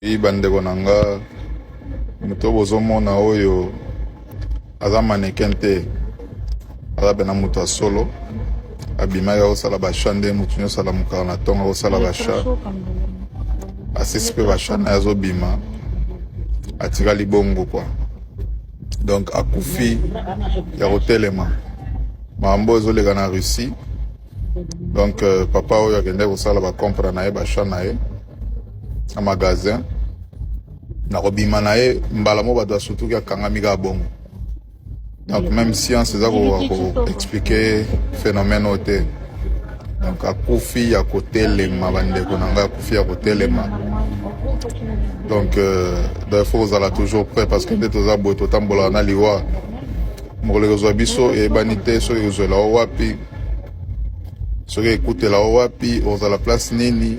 bandeko na nga moto bozomona oyo aza mannequin te, aza pena moto solo abimaki akosala basha nde moto nyonso alamukaka na ntongo akosala basha asisi mpe basha na ye azobima atikali bongo kwa donc akufi ya kotelema makambo ezoleka na Russie. Donc papa oyo akende kosala bacompre na ye basha na ye na magasin na kobima na ye mbala mo bato asutuki akangami kaka bongo. Donc même science eza koexplike phénomène oyo te. Donc akufi ya kotelema bandeko na ngai, akufi ya kotelema. Donc il faut kozala toujours prêt parce que nde toza boye totambolaka na liwa mokolo ekozwa biso eyebani te soki ekozwela o wapi soki ekutela o wapi ozala place nini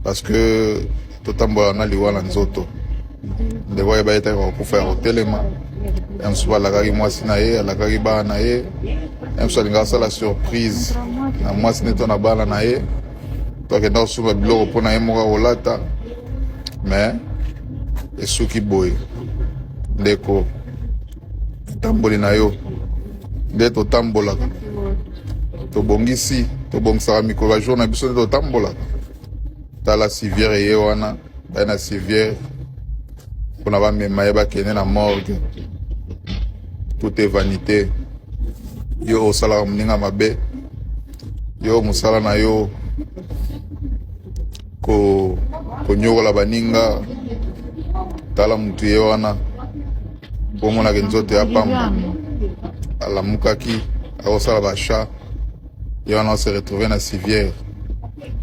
parce que totambola na liwa na nzoto ndeko ayeba etaka kokufa ya kotelema mosusu alakaki mwasi na ye alakaki bana na ye mosusu alingaka asala surprise na mwasi nde to na bana na ye to akenda kosumba biloko mpo na ye moko kolata mais esuki boye ndeko tamboli na yo nde totambolaka tobongisi tobongisaka mikolo ya jour na biso nde totambolaka tala civière eye wana baye na civière mpona bamema ye bakende na morgue. Tout est vanité. Yo osalaka moninga mabe yo mosala na yo konyokola baninga tala mutu ye wana omonaka nzoto ya pamba alamukaki akosala basha ye wana ose retrouve na civière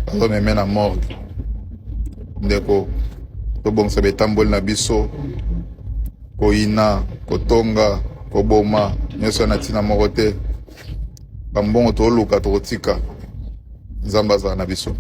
azomeme na morgue. Ndeko tobongisa betamboli na biso koyina kotonga koboma nyonso na ntina moko te bambongo toluka tokotika nzambe azala na biso.